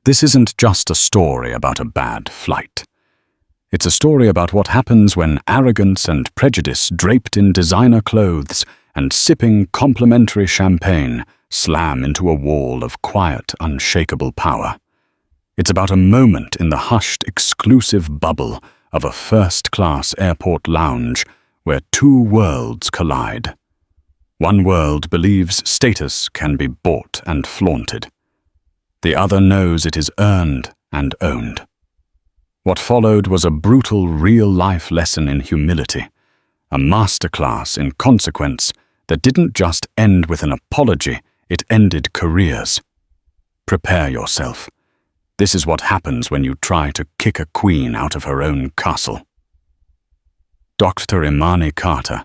This isn't just a story about a bad flight. It's a story about what happens when arrogance and prejudice draped in designer clothes and sipping complimentary champagne slam into a wall of quiet, unshakable power. It's about a moment in the hushed, exclusive bubble of a first-class airport lounge where two worlds collide. One world believes status can be bought and flaunted. The other knows it is earned and owned. What followed was a brutal, real-life lesson in humility, a masterclass in consequence that didn't just end with an apology, it ended careers. Prepare yourself. This is what happens when you try to kick a queen out of her own castle. Dr. Imani Carter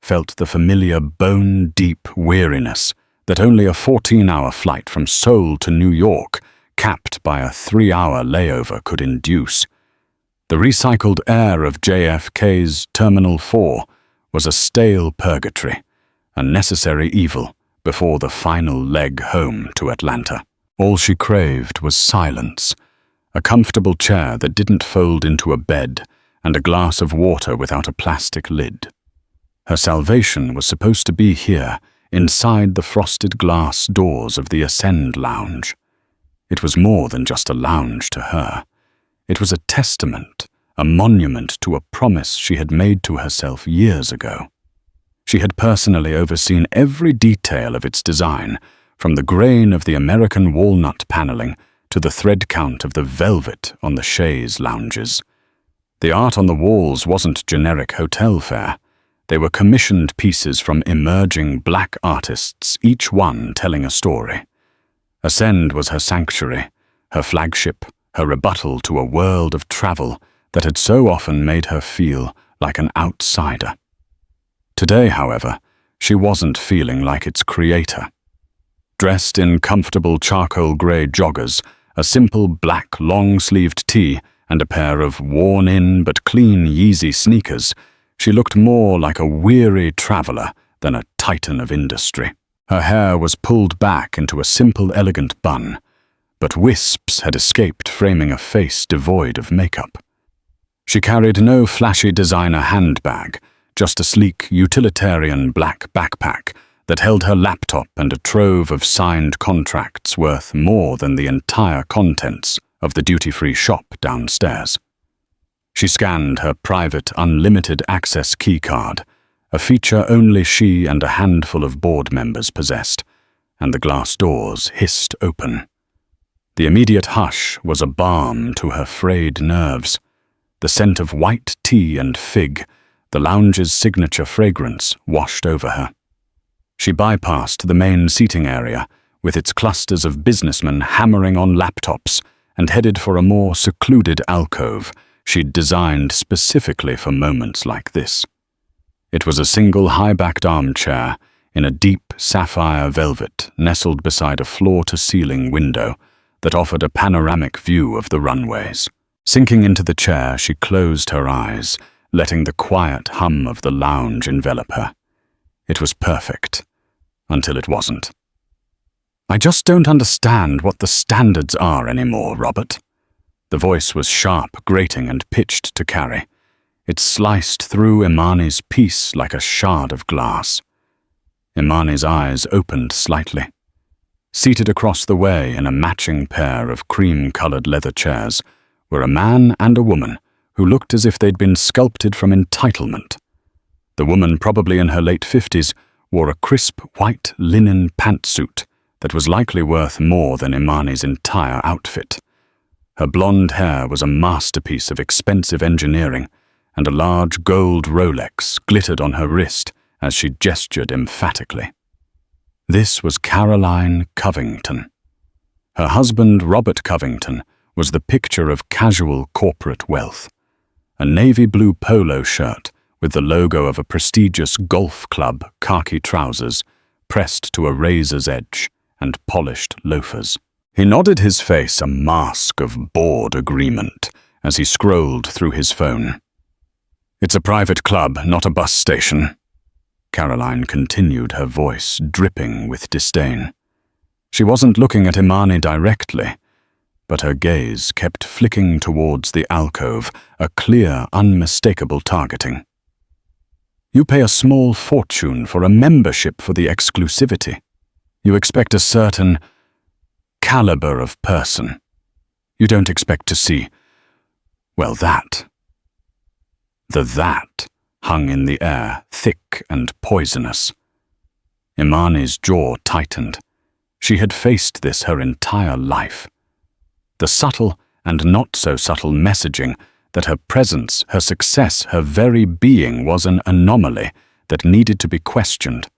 felt the familiar bone-deep weariness that only a 14-hour flight from Seoul to New York, capped by a 3-hour layover, could induce. The recycled air of JFK's Terminal 4 was a stale purgatory, a necessary evil before the final leg home to Atlanta. All she craved was silence, a comfortable chair that didn't fold into a bed, and a glass of water without a plastic lid. Her salvation was supposed to be here, inside the frosted glass doors of the Ascend Lounge. It was more than just a lounge to her. It was a testament, a monument to a promise she had made to herself years ago. She had personally overseen every detail of its design, from the grain of the American walnut paneling to the thread count of the velvet on the chaise lounges. The art on the walls wasn't generic hotel fare. They were commissioned pieces from emerging black artists, each one telling a story. Ascend was her sanctuary, her flagship, her rebuttal to a world of travel that had so often made her feel like an outsider. Today, however, she wasn't feeling like its creator. Dressed in comfortable charcoal grey joggers, a simple black long-sleeved tee, and a pair of worn-in but clean Yeezy sneakers, she looked more like a weary traveller than a titan of industry. Her hair was pulled back into a simple, elegant bun, but wisps had escaped framing a face devoid of makeup. She carried no flashy designer handbag, just a sleek, utilitarian black backpack that held her laptop and a trove of signed contracts worth more than the entire contents of the duty-free shop downstairs. She scanned her private unlimited access keycard, a feature only she and a handful of board members possessed, and the glass doors hissed open. The immediate hush was a balm to her frayed nerves. The scent of white tea and fig, the lounge's signature fragrance, washed over her. She bypassed the main seating area, with its clusters of businessmen hammering on laptops, and headed for a more secluded alcove she'd designed specifically for moments like this. It was a single high-backed armchair in a deep sapphire velvet nestled beside a floor-to-ceiling window that offered a panoramic view of the runways. Sinking into the chair, she closed her eyes, letting the quiet hum of the lounge envelop her. It was perfect, until it wasn't. "I just don't understand what the standards are anymore, Robert." The voice was sharp, grating, and pitched to carry. It sliced through Imani's peace like a shard of glass. Imani's eyes opened slightly. Seated across the way in a matching pair of cream-colored leather chairs were a man and a woman who looked as if they'd been sculpted from entitlement. The woman, probably in her late 50s, wore a crisp white linen pantsuit that was likely worth more than Imani's entire outfit. Her blonde hair was a masterpiece of expensive engineering, and a large gold Rolex glittered on her wrist as she gestured emphatically. This was Caroline Covington. Her husband, Robert Covington, was the picture of casual corporate wealth. A navy blue polo shirt with the logo of a prestigious golf club, khaki trousers, pressed to a razor's edge, and polished loafers. He nodded his face a mask of bored agreement as he scrolled through his phone. "It's a private club, not a bus station," Caroline continued, her voice dripping with disdain. She wasn't looking at Imani directly, but her gaze kept flicking towards the alcove, a clear, unmistakable targeting. You pay a small fortune for a membership for the exclusivity. You expect a certain caliber of person. You don't expect to see, well, that. The that hung in the air, thick and poisonous. Imani's jaw tightened. She had faced this her entire life. The subtle and not-so-subtle messaging that her presence, her success, her very being was an anomaly that needed to be questioned.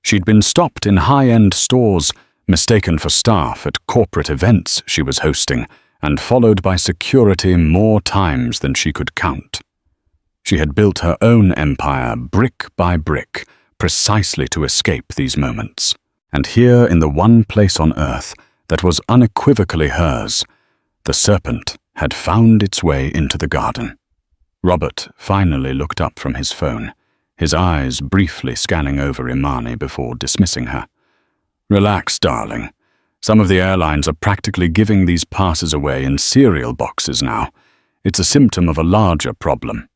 She'd been stopped in high-end stores, mistaken for staff at corporate events she was hosting, and followed by security more times than she could count. She had built her own empire brick by brick, precisely to escape these moments. And here, in the one place on earth that was unequivocally hers, the serpent had found its way into the garden. Robert finally looked up from his phone, his eyes briefly scanning over Imani before dismissing her. "Relax, darling. Some of the airlines are practically giving these passes away in cereal boxes now. It's a symptom of a larger problem."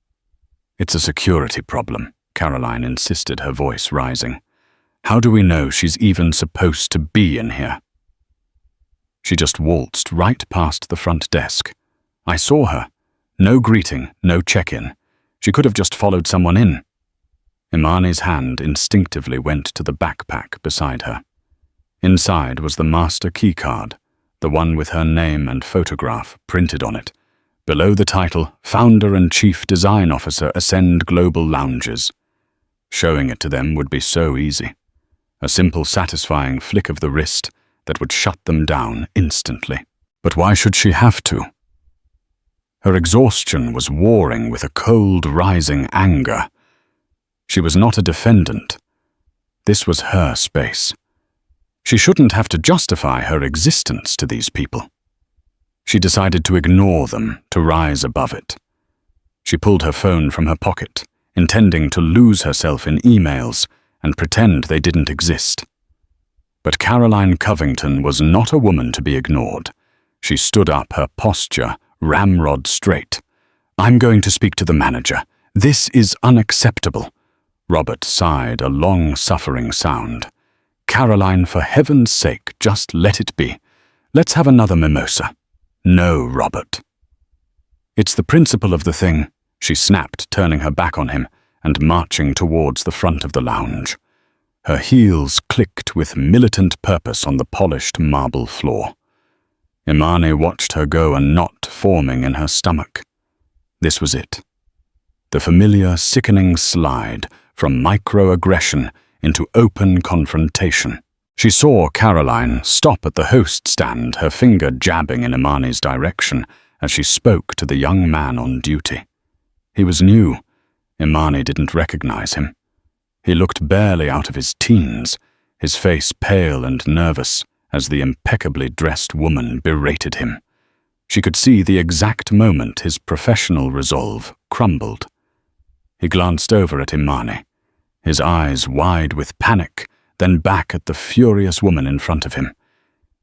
"It's a security problem," Caroline insisted, her voice rising. "How do we know she's even supposed to be in here?" She just waltzed right past the front desk. I saw her. No greeting, no check-in. She could have just followed someone in. Imani's hand instinctively went to the backpack beside her. Inside was the master keycard, the one with her name and photograph printed on it. Below the title, Founder and Chief Design Officer, Ascend Global Lounges. Showing it to them would be so easy. A simple, satisfying flick of the wrist that would shut them down instantly. But why should she have to? Her exhaustion was warring with a cold, rising anger. She was not a defendant. This was her space. She shouldn't have to justify her existence to these people. She decided to ignore them, to rise above it. She pulled her phone from her pocket, intending to lose herself in emails and pretend they didn't exist. But Caroline Covington was not a woman to be ignored. She stood up, her posture ramrod straight. "I'm going to speak to the manager. This is unacceptable." Robert sighed, a long-suffering sound. "Caroline, for heaven's sake, just let it be. Let's have another mimosa." "No, Robert." "It's the principle of the thing," she snapped, turning her back on him and marching towards the front of the lounge. Her heels clicked with militant purpose on the polished marble floor. Imani watched her go, a knot forming in her stomach. This was it. The familiar, sickening slide from microaggression into open confrontation. She saw Caroline stop at the host stand, her finger jabbing in Imani's direction as she spoke to the young man on duty. He was new. Imani didn't recognize him. He looked barely out of his teens, his face pale and nervous as the impeccably dressed woman berated him. She could see the exact moment his professional resolve crumbled. He glanced over at Imani, his eyes wide with panic, then back at the furious woman in front of him.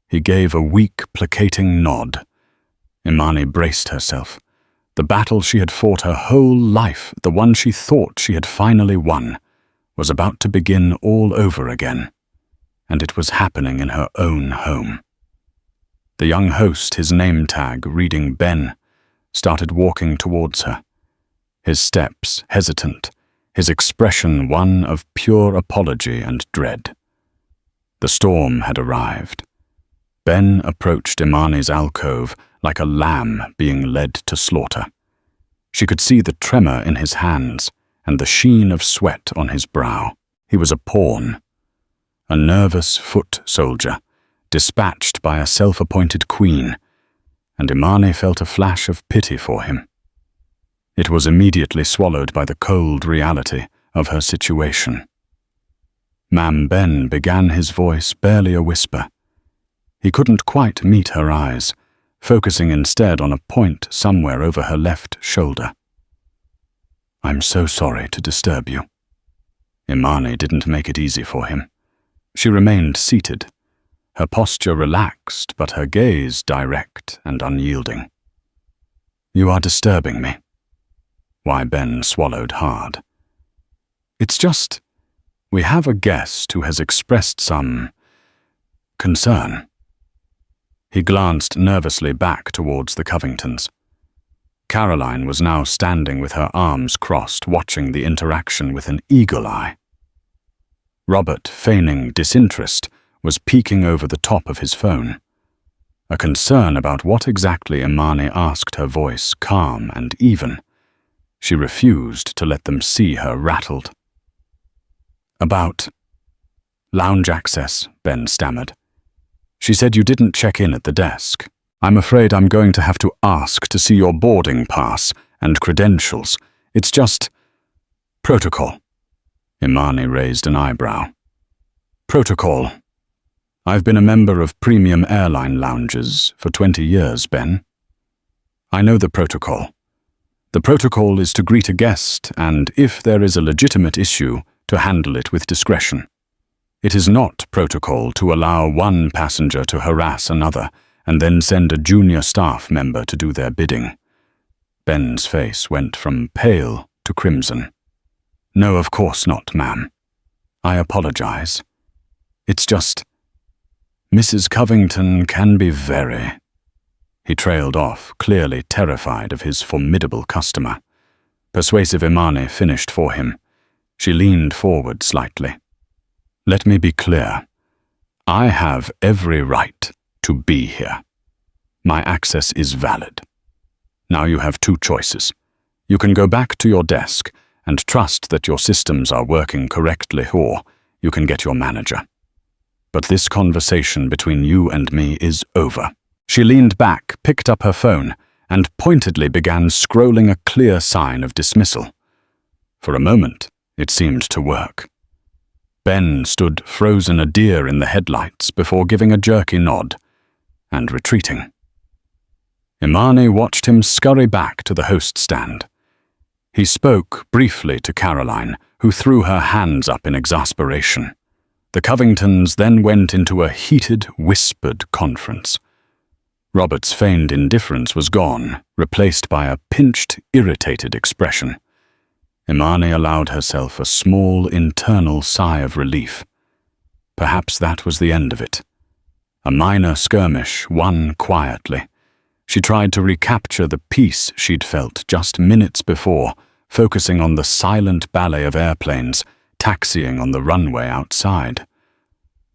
He gave a weak, placating nod. Imani braced herself. The battle she had fought her whole life, the one she thought she had finally won, was about to begin all over again, and it was happening in her own home. The young host, his name tag reading Ben, started walking towards her, his steps hesitant, his expression one of pure apology and dread. The storm had arrived. Ben approached Imani's alcove like a lamb being led to slaughter. She could see the tremor in his hands and the sheen of sweat on his brow. He was a pawn, a nervous foot soldier, dispatched by a self-appointed queen, and Imani felt a flash of pity for him. It was immediately swallowed by the cold reality of her situation. "Ma'am," Ben began, his voice barely a whisper. He couldn't quite meet her eyes, focusing instead on a point somewhere over her left shoulder. "I'm so sorry to disturb you." Imani didn't make it easy for him. She remained seated, her posture relaxed but her gaze direct and unyielding. "You are disturbing me." Why, Ben swallowed hard. "It's just, we have a guest who has expressed some concern." He glanced nervously back towards the Covingtons. Caroline was now standing with her arms crossed, watching the interaction with an eagle eye. Robert, feigning disinterest, was peeking over the top of his phone. A concern about what exactly Imani asked, her voice calm and even. She refused to let them see her rattled. "About lounge access," Ben stammered. "She said you didn't check in at the desk. I'm afraid I'm going to have to ask to see your boarding pass and credentials. It's just protocol." Imani raised an eyebrow. "Protocol. I've been a member of premium airline lounges for 20 years, Ben. I know the protocol. The protocol is to greet a guest and, if there is a legitimate issue, to handle it with discretion. It is not protocol to allow one passenger to harass another and then send a junior staff member to do their bidding." Ben's face went from pale to crimson. "No, of course not, ma'am. I apologize. It's just, Mrs. Covington can be very—" He trailed off, clearly terrified of his formidable customer. Persuasive Imani finished for him. She leaned forward slightly. "Let me be clear. I have every right to be here. My access is valid. Now you have two choices. You can go back to your desk and trust that your systems are working correctly, or you can get your manager. But this conversation between you and me is over." She leaned back, picked up her phone, and pointedly began scrolling a clear sign of dismissal. For a moment, it seemed to work. Ben stood frozen, a deer in the headlights, before giving a jerky nod and retreating. Imani watched him scurry back to the host stand. He spoke briefly to Caroline, who threw her hands up in exasperation. The Covingtons then went into a heated, whispered conference. Robert's feigned indifference was gone, replaced by a pinched, irritated expression. Imani allowed herself a small internal sigh of relief. Perhaps that was the end of it. A minor skirmish, won quietly. She tried to recapture the peace she'd felt just minutes before, focusing on the silent ballet of airplanes taxiing on the runway outside.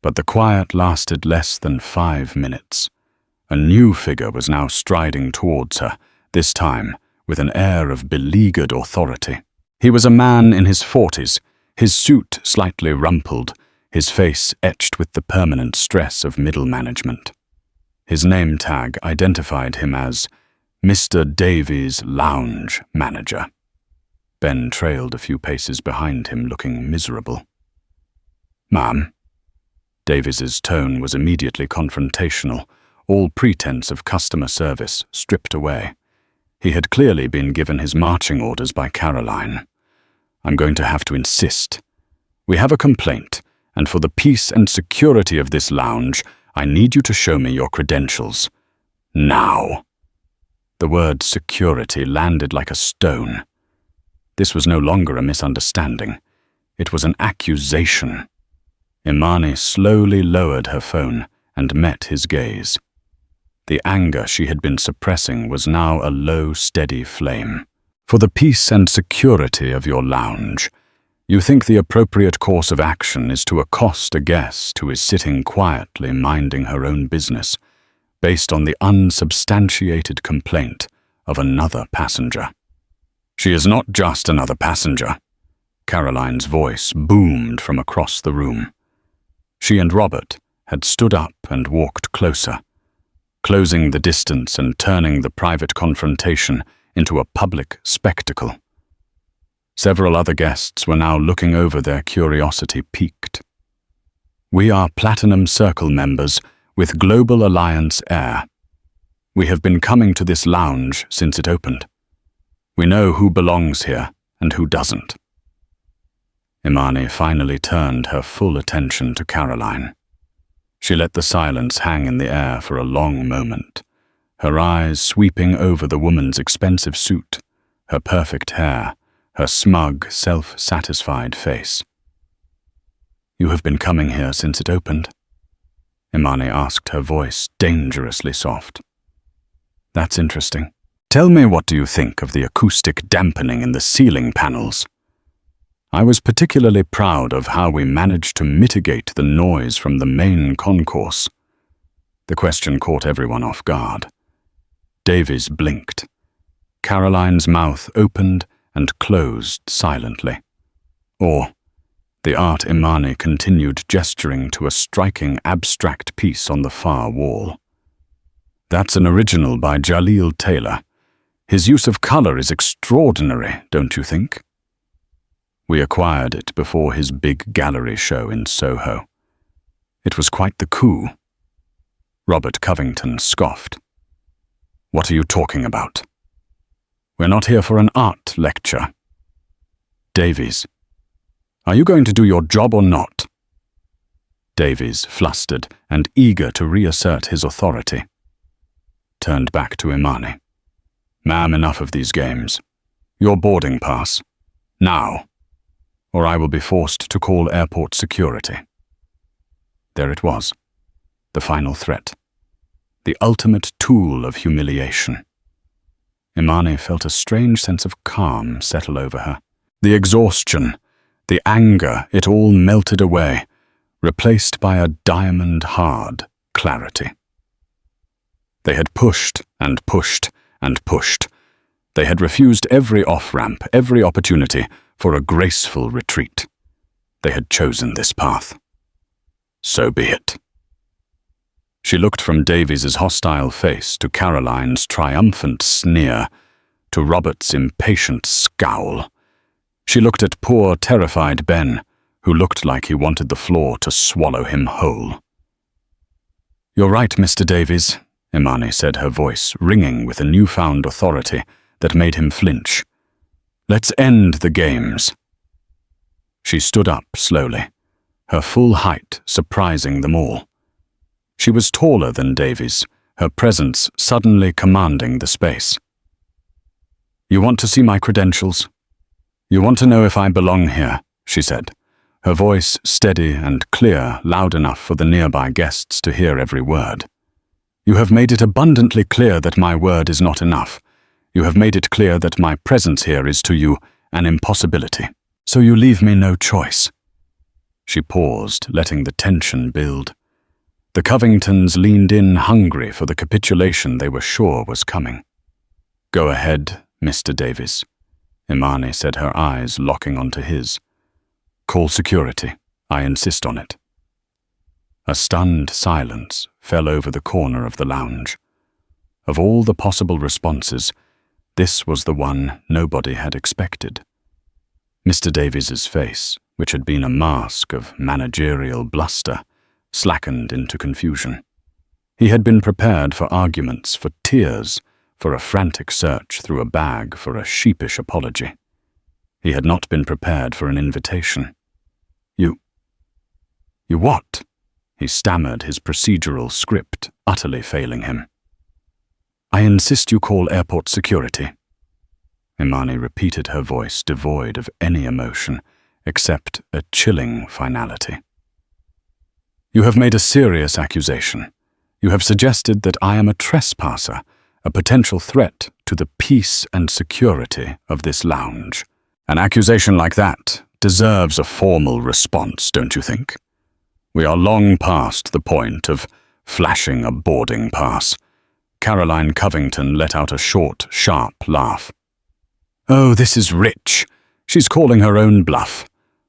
But the quiet lasted less than 5 minutes. A new figure was now striding towards her, this time with an air of beleaguered authority. He was a man in his 40s, his suit slightly rumpled, his face etched with the permanent stress of middle management. His name tag identified him as Mr. Davies' Lounge Manager. Ben trailed a few paces behind him, looking miserable. "Ma'am." Davies's tone was immediately confrontational, all pretense of customer service stripped away. He had clearly been given his marching orders by Caroline. "I'm going to have to insist. We have a complaint, and for the peace and security of this lounge, I need you to show me your credentials. Now." The word security landed like a stone. This was no longer a misunderstanding. It was an accusation. Imani slowly lowered her phone and met his gaze. The anger she had been suppressing was now a low, steady flame. "For the peace and security of your lounge, you think the appropriate course of action is to accost a guest who is sitting quietly minding her own business, based on the unsubstantiated complaint of another passenger. She is not just another passenger." Caroline's voice boomed from across the room. She and Robert had stood up and walked closer, closing the distance and turning the private confrontation into a public spectacle. Several other guests were now looking over, their curiosity piqued. "We are Platinum Circle members with Global Alliance Air. We have been coming to this lounge since it opened. We know who belongs here and who doesn't." Imani finally turned her full attention to Caroline. She let the silence hang in the air for a long moment, her eyes sweeping over the woman's expensive suit, her perfect hair, her smug, self-satisfied face. "You have been coming here since it opened?" Imani asked, her voice dangerously soft. "That's interesting. Tell me, what do you think of the acoustic dampening in the ceiling panels? I was particularly proud of how we managed to mitigate the noise from the main concourse." The question caught everyone off guard. Davies blinked. Caroline's mouth opened and closed silently. Or, the art Imani continued, gesturing to a striking abstract piece on the far wall. "That's an original by Jalil Taylor. His use of color is extraordinary, don't you think? We acquired it before his big gallery show in Soho. It was quite the coup." Robert Covington scoffed. "What are you talking about? We're not here for an art lecture." "Davies, are you going to do your job or not?" Davies, flustered and eager to reassert his authority, turned back to Imani. "Ma'am, enough of these games. Your boarding pass. Now, or I will be forced to call airport security." There it was, the final threat, the ultimate tool of humiliation. Imani felt a strange sense of calm settle over her. The exhaustion, the anger, it all melted away, replaced by a diamond-hard clarity. They had pushed and pushed and pushed. They had refused every off-ramp, every opportunity for a graceful retreat. They had chosen this path. So be it. She looked from Davies's hostile face to Caroline's triumphant sneer, to Robert's impatient scowl. She looked at poor, terrified Ben, who looked like he wanted the floor to swallow him whole. "You're right, Mr. Davies," Imani said, her voice ringing with a newfound authority that made him flinch. "Let's end the games." She stood up slowly, her full height surprising them all. She was taller than Davies, her presence suddenly commanding the space. "You want to see my credentials? You want to know if I belong here," she said, her voice steady and clear, loud enough for the nearby guests to hear every word. "You have made it abundantly clear that my word is not enough. You have made it clear that my presence here is to you an impossibility. So you leave me no choice." She paused, letting the tension build. The Covingtons leaned in hungry for the capitulation they were sure was coming. "Go ahead, Mr. Davies," Imani said, her eyes locking onto his. "Call security. I insist on it." A stunned silence fell over the corner of the lounge. Of all the possible responses, this was the one nobody had expected. Mr. Davies's face, which had been a mask of managerial bluster, slackened into confusion. He had been prepared for arguments, for tears, for a frantic search through a bag, for a sheepish apology. He had not been prepared for an invitation. You what?" He stammered, his procedural script utterly failing him. "I insist you call airport security." Imani repeated, her voice devoid of any emotion, except a chilling finality. "You have made a serious accusation. You have suggested that I am a trespasser, a potential threat to the peace and security of this lounge. An accusation like that deserves a formal response, don't you think? We are long past the point of flashing a boarding pass." Caroline Covington let out a short, sharp laugh. "Oh, this is rich. She's calling her own bluff.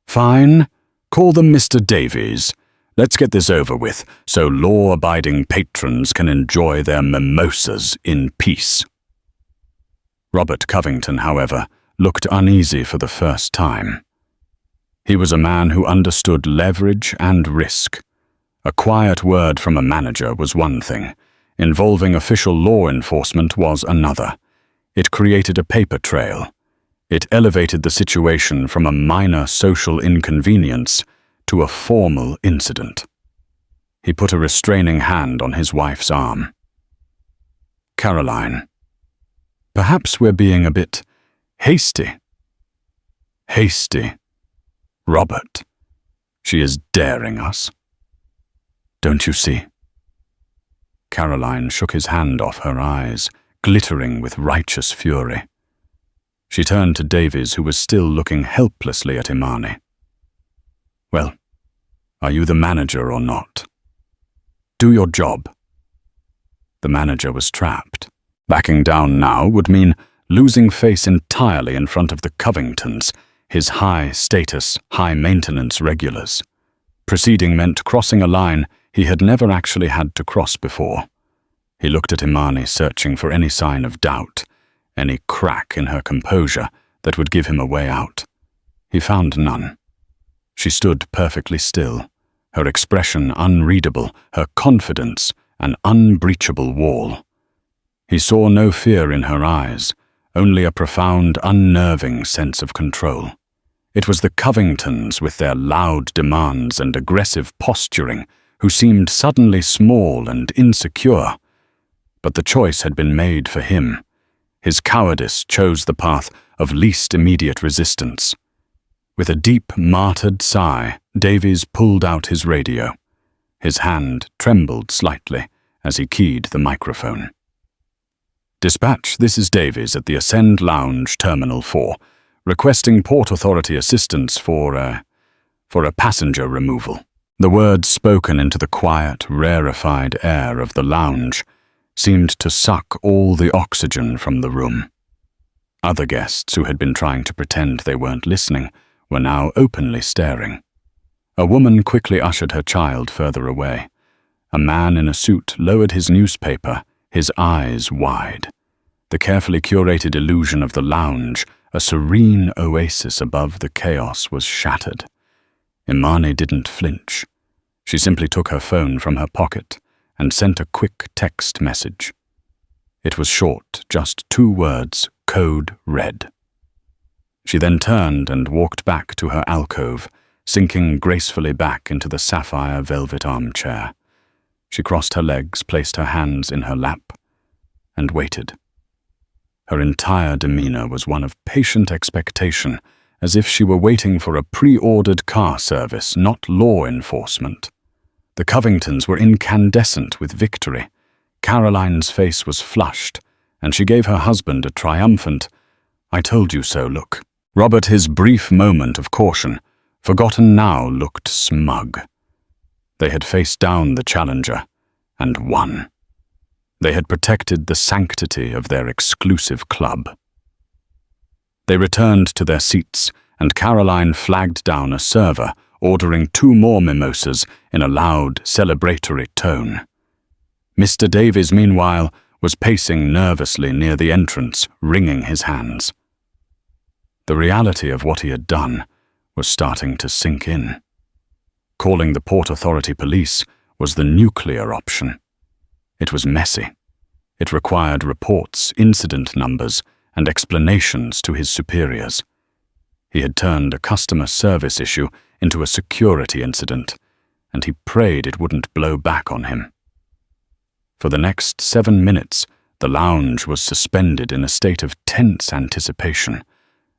Fine, call them Mr. Davies. Let's get this over with, so law-abiding patrons can enjoy their mimosas in peace." Robert Covington, however, looked uneasy for the first time. He was a man who understood leverage and risk. A quiet word from a manager was one thing. Involving official law enforcement was another. It created a paper trail. It elevated the situation from a minor social inconvenience to a formal incident. He put a restraining hand on his wife's arm. "Caroline, perhaps we're being a bit hasty." "Hasty? Robert, she is daring us. Don't you see?" Caroline shook his hand off, her eyes glittering with righteous fury. She turned to Davies, who was still looking helplessly at Imani. "Well, are you the manager or not? Do your job." The manager was trapped. Backing down now would mean losing face entirely in front of the Covingtons, his high-status, high-maintenance regulars. Proceeding meant crossing a line he had never actually had to cross before. He looked at Imani, searching for any sign of doubt, any crack in her composure that would give him a way out. He found none. She stood perfectly still, her expression unreadable, her confidence an unbreachable wall. He saw no fear in her eyes, only a profound, unnerving sense of control. It was the Covingtons, with their loud demands and aggressive posturing, who seemed suddenly small and insecure. But the choice had been made for him. His cowardice chose the path of least immediate resistance. With a deep, martyred sigh, Davies pulled out his radio. His hand trembled slightly as he keyed the microphone. "Dispatch, this is Davies at the Ascend Lounge, Terminal 4, requesting Port Authority assistance for a passenger removal." The words, spoken into the quiet, rarefied air of the lounge, seemed to suck all the oxygen from the room. Other guests, who had been trying to pretend they weren't listening, were now openly staring. A woman quickly ushered her child further away. A man in a suit lowered his newspaper, his eyes wide. The carefully curated illusion of the lounge, a serene oasis above the chaos, was shattered. Imani didn't flinch. She simply took her phone from her pocket and sent a quick text message. It was short, just 2 words, code red. She then turned and walked back to her alcove, sinking gracefully back into the sapphire velvet armchair. She crossed her legs, placed her hands in her lap, and waited. Her entire demeanor was one of patient expectation, as if she were waiting for a pre-ordered car service, not law enforcement. The Covingtons were incandescent with victory. Caroline's face was flushed, and she gave her husband a triumphant, "I told you so" look. Robert, his brief moment of caution, forgotten now, looked smug. They had faced down the challenger and won. They had protected the sanctity of their exclusive club. They returned to their seats, and Caroline flagged down a server, ordering 2 more mimosas in a loud, celebratory tone. Mr. Davies, meanwhile, was pacing nervously near the entrance, wringing his hands. The reality of what he had done was starting to sink in. Calling the Port Authority police was the nuclear option. It was messy. It required reports, incident numbers, and explanations to his superiors. He had turned a customer service issue into a security incident, and he prayed it wouldn't blow back on him. For the next 7 minutes, the lounge was suspended in a state of tense anticipation.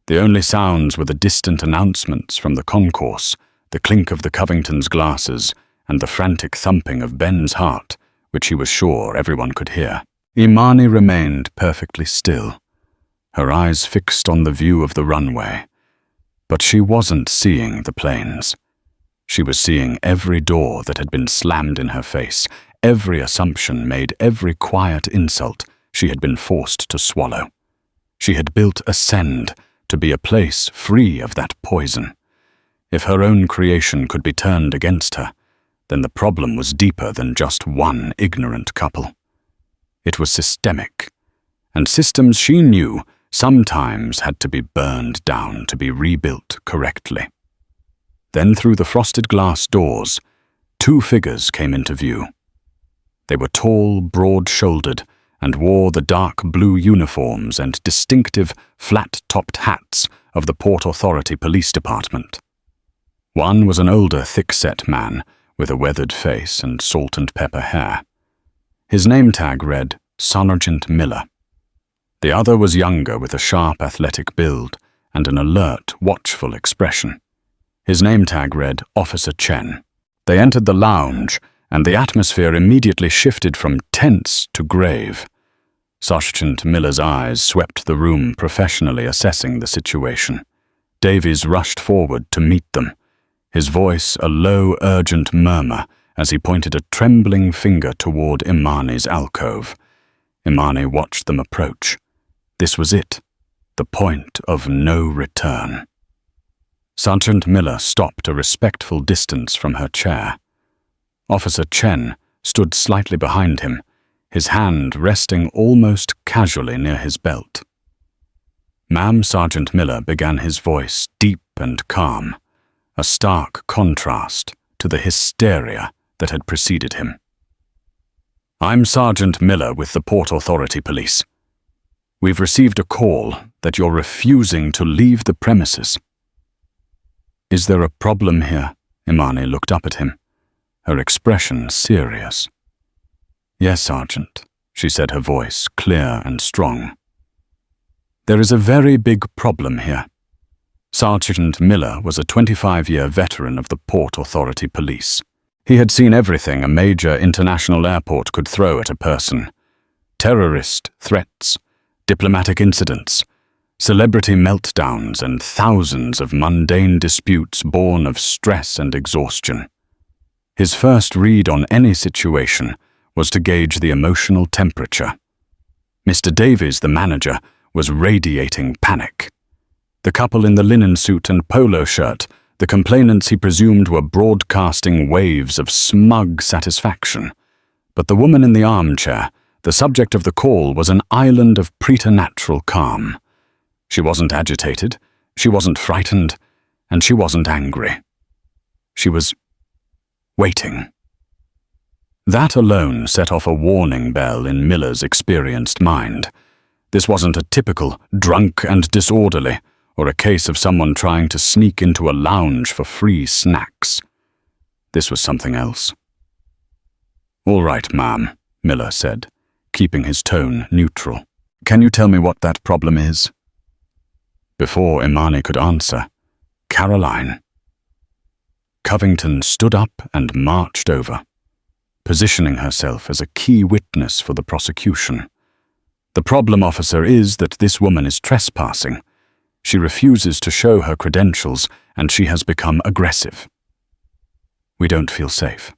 The only sounds were the distant announcements from the concourse, the clink of the Covingtons' glasses, and the frantic thumping of Ben's heart, which he was sure everyone could hear. Imani remained perfectly still, her eyes fixed on the view of the runway. But she wasn't seeing the planes. She was seeing every door that had been slammed in her face, every assumption made, every quiet insult she had been forced to swallow. She had built Ascend to be a place free of that poison. If her own creation could be turned against her, then the problem was deeper than just one ignorant couple. It was systemic, and systems she knew sometimes had to be burned down to be rebuilt correctly. Then through the frosted glass doors, 2 figures came into view. They were tall, broad-shouldered, and wore the dark blue uniforms and distinctive flat-topped hats of the Port Authority Police Department. One was an older, thick-set man with a weathered face and salt and pepper hair. His name tag read Sergeant Miller. The other was younger, with a sharp, athletic build and an alert, watchful expression. His name tag read Officer Chen. They entered the lounge, and the atmosphere immediately shifted from tense to grave. Sergeant Miller's eyes swept the room, professionally assessing the situation. Davies rushed forward to meet them, his voice a low, urgent murmur as he pointed a trembling finger toward Imani's alcove. Imani watched them approach. This was it, the point of no return. Sergeant Miller stopped a respectful distance from her chair. Officer Chen stood slightly behind him, his hand resting almost casually near his belt. "Ma'am," Sergeant Miller began, his voice deep and calm, a stark contrast to the hysteria that had preceded him. "I'm Sergeant Miller with the Port Authority Police. We've received a call that you're refusing to leave the premises." "Is there a problem here?" Imani looked up at him, her expression serious. "Yes, Sergeant," she said, her voice clear and strong. "There is a very big problem here." Sergeant Miller was a 25-year veteran of the Port Authority Police. He had seen everything a major international airport could throw at a person: terrorist threats, diplomatic incidents, celebrity meltdowns, and thousands of mundane disputes born of stress and exhaustion. His first read on any situation was to gauge the emotional temperature. Mr. Davies, the manager, was radiating panic. The couple in the linen suit and polo shirt, the complainants he presumed were broadcasting waves of smug satisfaction. But the woman in the armchair, the subject of the call, was an island of preternatural calm. She wasn't agitated, she wasn't frightened, and she wasn't angry. She was waiting. That alone set off a warning bell in Miller's experienced mind. This wasn't a typical drunk and disorderly, or a case of someone trying to sneak into a lounge for free snacks. This was something else. "All right, ma'am," Miller said, keeping his tone neutral. "Can you tell me what that problem is?" Before Imani could answer, Caroline. Covington stood up and marched over, positioning herself as a key witness for the prosecution. "The problem, officer, is that this woman is trespassing. She refuses to show her credentials, and she has become aggressive. We don't feel safe."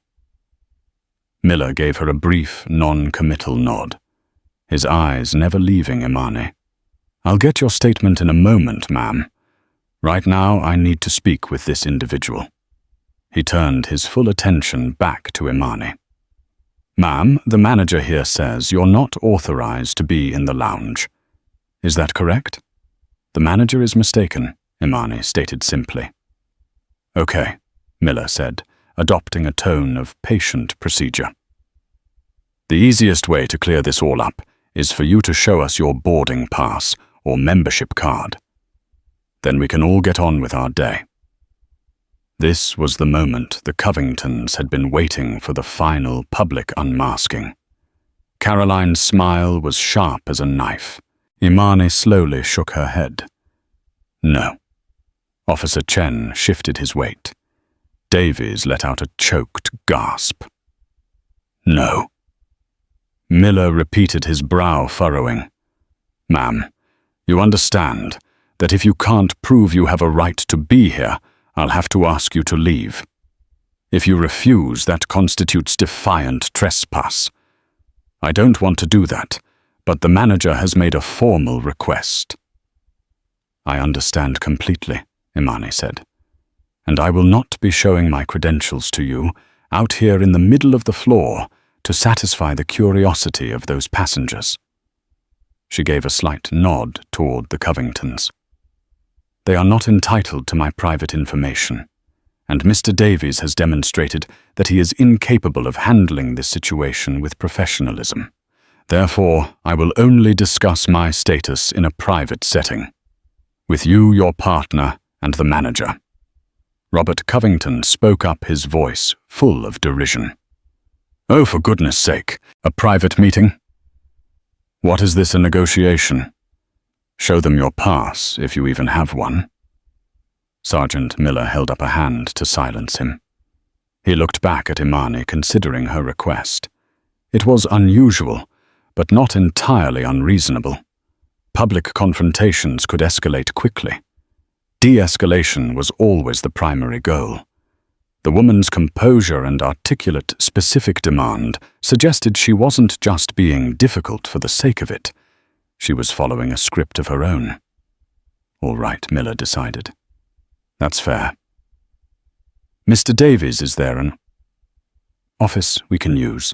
Miller gave her a brief, non-committal nod, his eyes never leaving Imani. "I'll get your statement in a moment, ma'am. Right now, I need to speak with this individual." He turned his full attention back to Imani. "Ma'am, the manager here says you're not authorized to be in the lounge. Is that correct?" "The manager is mistaken," Imani stated simply. "Okay," Miller said, adopting a tone of patient procedure. "The easiest way to clear this all up is for you to show us your boarding pass or membership card. Then we can all get on with our day." This was the moment the Covingtons had been waiting for, the final public unmasking. Caroline's smile was sharp as a knife. Imani slowly shook her head. "No." Officer Chen shifted his weight. Davies let out a choked gasp. "No." Miller repeated, his brow furrowing. "Ma'am, you understand that if you can't prove you have a right to be here, I'll have to ask you to leave. If you refuse, that constitutes defiant trespass. I don't want to do that, but the manager has made a formal request." "I understand completely," Imani said, "and I will not be showing my credentials to you out here in the middle of the floor to satisfy the curiosity of those passengers." She gave a slight nod toward the Covingtons. "They are not entitled to my private information, and Mr. Davies has demonstrated that he is incapable of handling this situation with professionalism. Therefore, I will only discuss my status in a private setting, with you, your partner, and the manager. Robert Covington spoke up, his voice full of derision. "Oh, for goodness sake, a private meeting? What is this, a negotiation? Show them your pass, if you even have one." Sergeant Miller held up a hand to silence him. He looked back at Imani, considering her request. It was unusual, but not entirely unreasonable. Public confrontations could escalate quickly. De-escalation was always the primary goal. The woman's composure and articulate, specific demand suggested she wasn't just being difficult for the sake of it. She was following a script of her own. "All right," Miller decided. "That's fair. Mr. Davies, is there an office we can use?"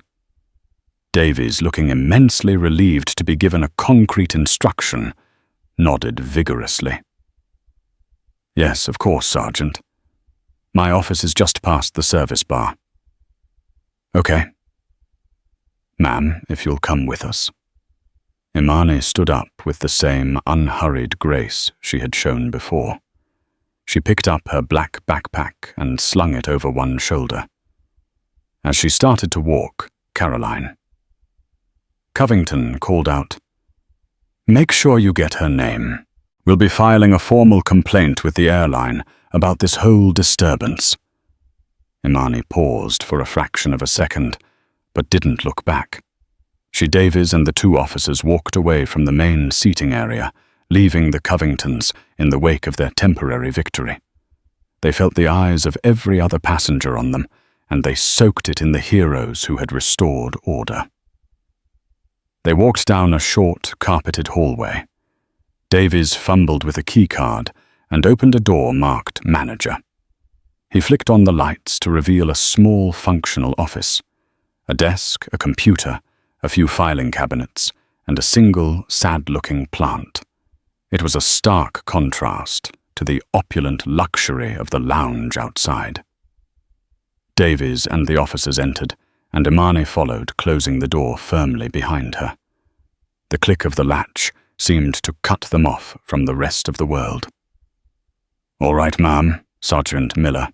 Davies, looking immensely relieved to be given a concrete instruction, nodded vigorously. "Yes, of course, Sergeant. My office is just past the service bar." "Okay. Ma'am, if you'll come with us." Imani stood up with the same unhurried grace she had shown before. She picked up her black backpack and slung it over one shoulder. As she started to walk, Covington called out, "Make sure you get her name. We'll be filing a formal complaint with the airline about this whole disturbance." Imani paused for a fraction of a second, but didn't look back. Davies and the two officers walked away from the main seating area, leaving the Covingtons in the wake of their temporary victory. They felt the eyes of every other passenger on them, and they soaked it in the heroes who had restored order. They walked down a short, carpeted hallway. Davies fumbled with a keycard and opened a door marked Manager. He flicked on the lights to reveal a small, functional office. A desk, a computer, a few filing cabinets, and a single, sad-looking plant. It was a stark contrast to the opulent luxury of the lounge outside. Davies and the officers entered, and Imani followed, closing the door firmly behind her. The click of the latch seemed to cut them off from the rest of the world. "All right, ma'am," Sergeant Miller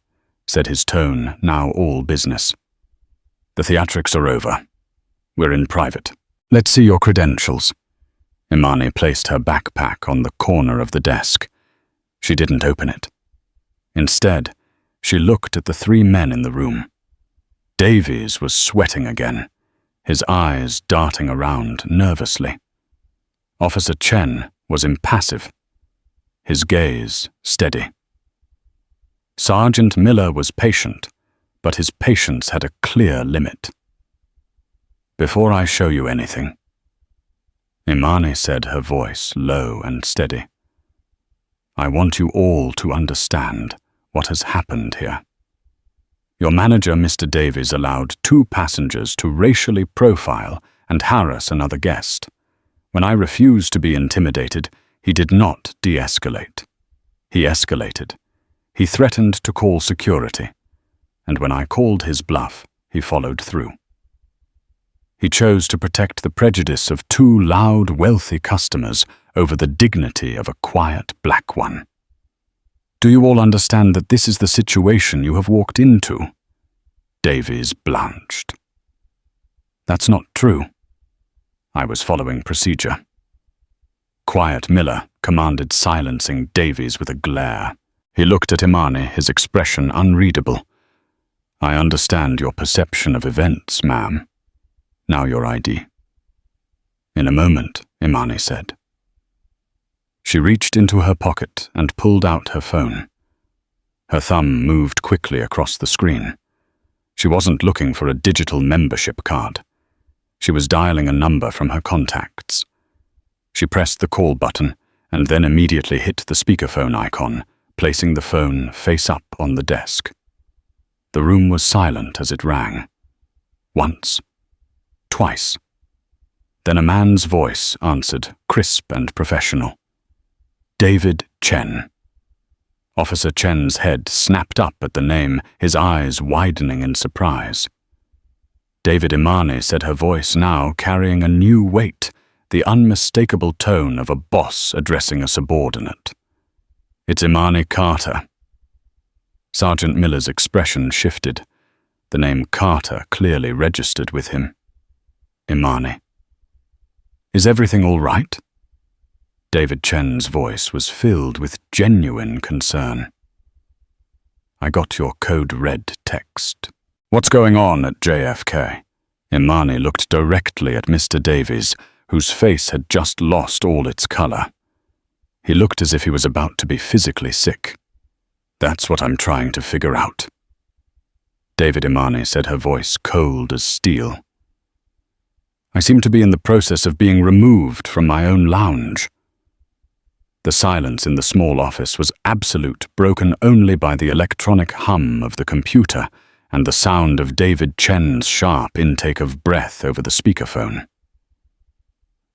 said, his tone now all business. "The theatrics are over. We're in private. Let's see your credentials." Imani placed her backpack on the corner of the desk. She didn't open it. Instead, she looked at the three men in the room. Davies was sweating again, his eyes darting around nervously. Officer Chen was impassive, his gaze steady. Sergeant Miller was patient, but his patience had a clear limit. "Before I show you anything," Imani said, her voice low and steady, "I want you all to understand what has happened here. Your manager, Mr. Davies, allowed two passengers to racially profile and harass another guest. When I refused to be intimidated, he did not de-escalate. He escalated. He threatened to call security. And when I called his bluff, he followed through. He chose to protect the prejudice of two loud, wealthy customers over the dignity of a quiet black one. Do you all understand that this is the situation you have walked into?" Davies blanched. "That's not true. I was following procedure." Quiet Miller commanded, silencing Davies with a glare. He looked at Imani, his expression unreadable. "I understand your perception of events, ma'am. Now your ID." "In a moment," Imani said. She reached into her pocket and pulled out her phone. Her thumb moved quickly across the screen. She wasn't looking for a digital membership card. She was dialing a number from her contacts. She pressed the call button and then immediately hit the speakerphone icon, placing the phone face up on the desk. The room was silent as it rang. Once. Twice. Then a man's voice answered, crisp and professional. "David Chen." Officer Chen's head snapped up at the name, his eyes widening in surprise. David Imani said, her voice now carrying a new weight, the unmistakable tone of a boss addressing a subordinate. "It's Imani Carter." Sergeant Miller's expression shifted. The name Carter clearly registered with him. Imani. Is everything all right? David Chen's voice was filled with genuine concern. I got your code red text. What's going on at JFK? Imani looked directly at Mr. Davies, whose face had just lost all its color. He looked as if he was about to be physically sick. That's what I'm trying to figure out. David Imani said, her voice cold as steel. I seem to be in the process of being removed from my own lounge. The silence in the small office was absolute, broken only by the electronic hum of the computer and the sound of David Chen's sharp intake of breath over the speakerphone.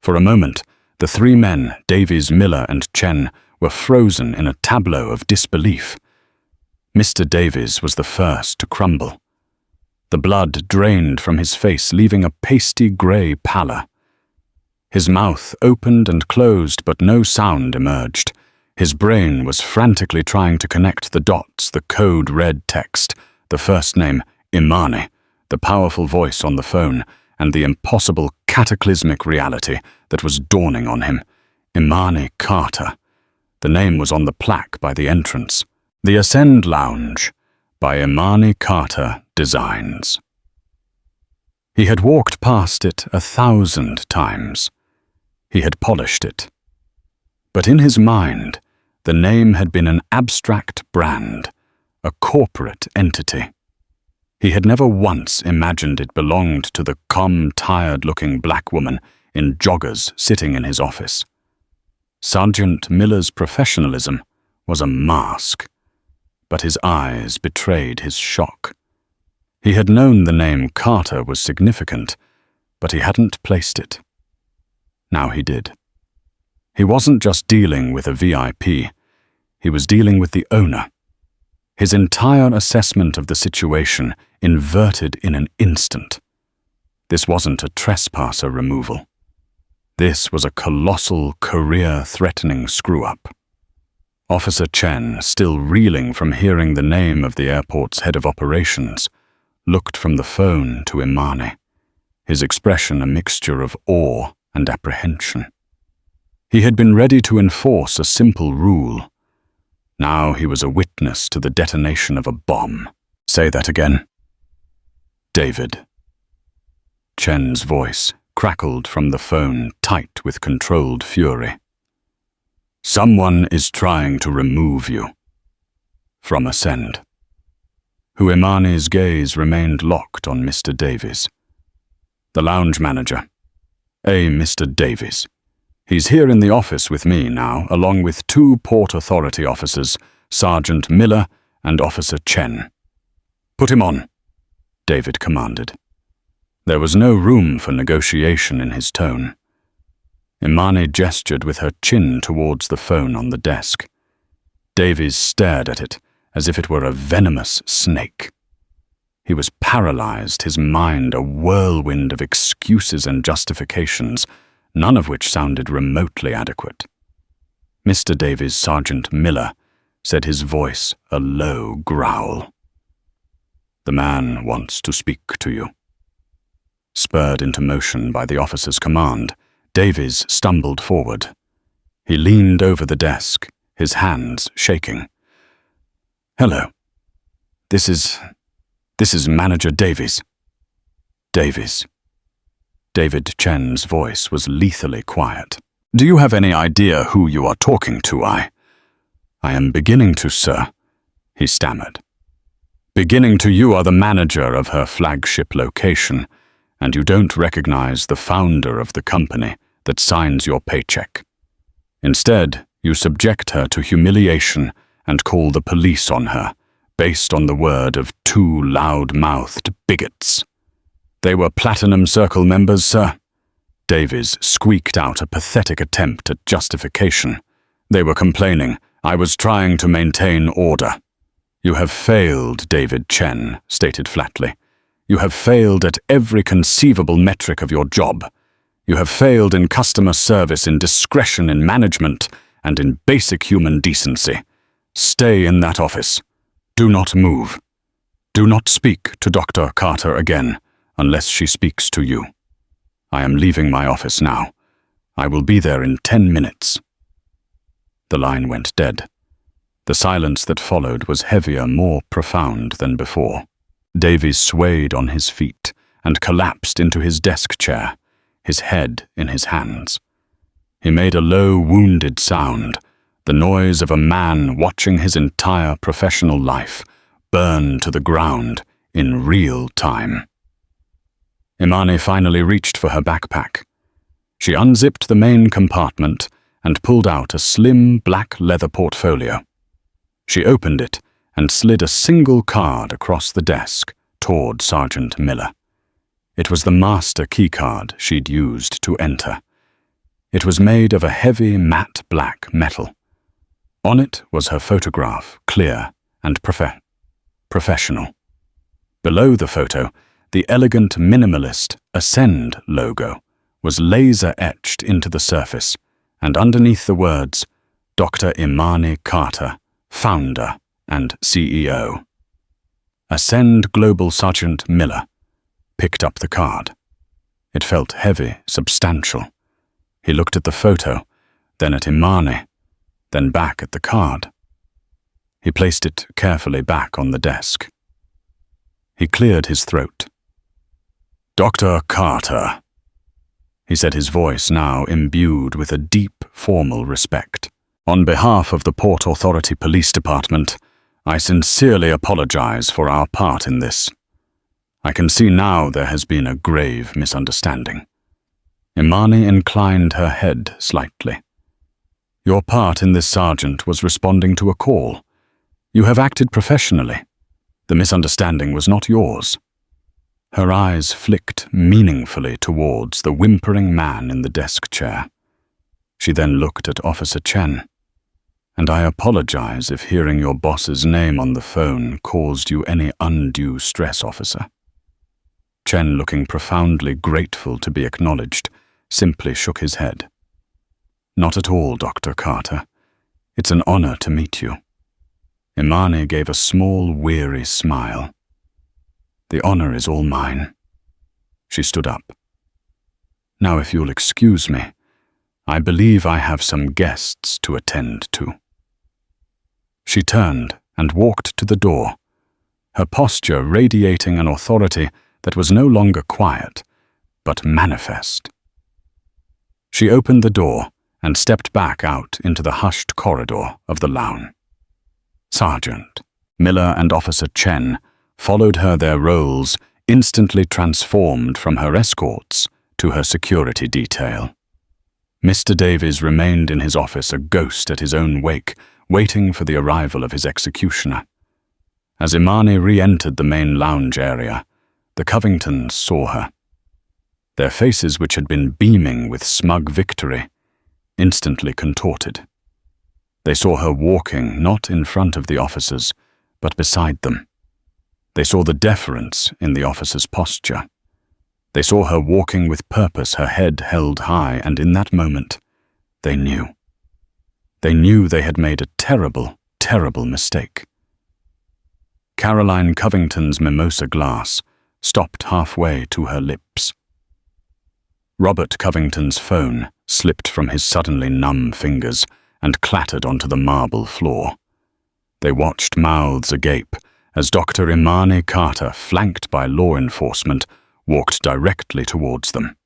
For a moment, the three men, Davies, Miller, and Chen, were frozen in a tableau of disbelief. Mr. Davies was the first to crumble. The blood drained from his face, leaving a pasty grey pallor. His mouth opened and closed, but no sound emerged. His brain was frantically trying to connect the dots, the code red text, the first name, Imani, the powerful voice on the phone, and the impossible cataclysmic reality that was dawning on him. Imani Carter. The name was on the plaque by the entrance. The Ascend Lounge, by Imani Carter Designs. He had walked past it 1,000 times. He had polished it. But in his mind, the name had been an abstract brand, a corporate entity. He had never once imagined it belonged to the calm, tired-looking black woman in joggers sitting in his office. Sergeant Miller's professionalism was a mask, but his eyes betrayed his shock. He had known the name Carter was significant, but he hadn't placed it. Now he did. He wasn't just dealing with a VIP, he was dealing with the owner. His entire assessment of the situation inverted in an instant. This wasn't a trespasser removal. This was a colossal, career-threatening screw-up. Officer Chen, still reeling from hearing the name of the airport's head of operations, looked from the phone to Imani, his expression a mixture of awe and apprehension. He had been ready to enforce a simple rule. Now he was a witness to the detonation of a bomb. Say that again. David. Chen's voice crackled from the phone, tight with controlled fury. Someone is trying to remove you. From Ascend. Imani's gaze remained locked on Mr. Davies. The lounge manager. Mr. Davies. He's here in the office with me now, along with 2 Port Authority officers, Sergeant Miller and Officer Chen. Put him on, David commanded. There was no room for negotiation in his tone. Imani gestured with her chin towards the phone on the desk. Davies stared at it as if it were a venomous snake. He was paralyzed, his mind a whirlwind of excuses and justifications, none of which sounded remotely adequate. Mr. Davies' Sergeant Miller said, his voice a low growl. The man wants to speak to you. Spurred into motion by the officer's command, Davies stumbled forward. He leaned over the desk, his hands shaking. Hello. This is Manager Davies. Davies. David Chen's voice was lethally quiet. Do you have any idea who you are talking to? I am beginning to, sir, he stammered. Beginning to, you are the manager of her flagship location, and you don't recognize the founder of the company that signs your paycheck. Instead, you subject her to humiliation and call the police on her, based on the word of 2 loud-mouthed bigots. They were Platinum Circle members, sir. Davies squeaked out a pathetic attempt at justification. They were complaining. I was trying to maintain order. You have failed, David Chen stated flatly. You have failed at every conceivable metric of your job. You have failed in customer service, in discretion, in management, and in basic human decency. Stay in that office. Do not move. Do not speak to Dr. Carter again unless she speaks to you. I am leaving my office now. I will be there in 10 minutes. The line went dead. The silence that followed was heavier, more profound than before. Davies swayed on his feet and collapsed into his desk chair, his head in his hands. He made a low, wounded sound, the noise of a man watching his entire professional life burn to the ground in real time. Imani finally reached for her backpack. She unzipped the main compartment and pulled out a slim black leather portfolio. She opened it and slid a single card across the desk toward Sergeant Miller. It was the master keycard she'd used to enter. It was made of a heavy matte black metal. On it was her photograph, clear and professional. Below the photo, the elegant minimalist Ascend logo was laser-etched into the surface, and underneath the words, Dr. Imani Carter, founder and CEO. Ascend Global Sergeant Miller picked up the card. It felt heavy, substantial. He looked at the photo, then at Imani, then back at the card. He placed it carefully back on the desk. He cleared his throat. Dr. Carter, he said, his voice now imbued with a deep, formal respect. On behalf of the Port Authority Police Department, I sincerely apologize for our part in this. I can see now there has been a grave misunderstanding. Imani inclined her head slightly. Your part in this, Sergeant, was responding to a call. You have acted professionally. The misunderstanding was not yours. Her eyes flicked meaningfully towards the whimpering man in the desk chair. She then looked at Officer Chen. And I apologize if hearing your boss's name on the phone caused you any undue stress, officer. Chen, looking profoundly grateful to be acknowledged, simply shook his head. Not at all, Dr. Carter. It's an honor to meet you. Imani gave a small, weary smile. The honor is all mine. She stood up. Now, if you'll excuse me, I believe I have some guests to attend to. She turned and walked to the door, her posture radiating an authority that was no longer quiet, but manifest. She opened the door and stepped back out into the hushed corridor of the lounge. Sergeant Miller and Officer Chen followed her, their roles instantly transformed from her escorts to her security detail. Mr. Davies remained in his office, a ghost at his own wake, waiting for the arrival of his executioner. As Imani re-entered the main lounge area, the Covingtons saw her. Their faces, which had been beaming with smug victory, instantly contorted. They saw her walking not in front of the officers, but beside them. They saw the deference in the officer's posture. They saw her walking with purpose, her head held high, and in that moment, they knew. They knew they had made a terrible, terrible mistake. Caroline Covington's mimosa glass stopped halfway to her lips. Robert Covington's phone slipped from his suddenly numb fingers and clattered onto the marble floor. They watched, mouths agape, as Dr. Imani Carter, flanked by law enforcement, walked directly towards them.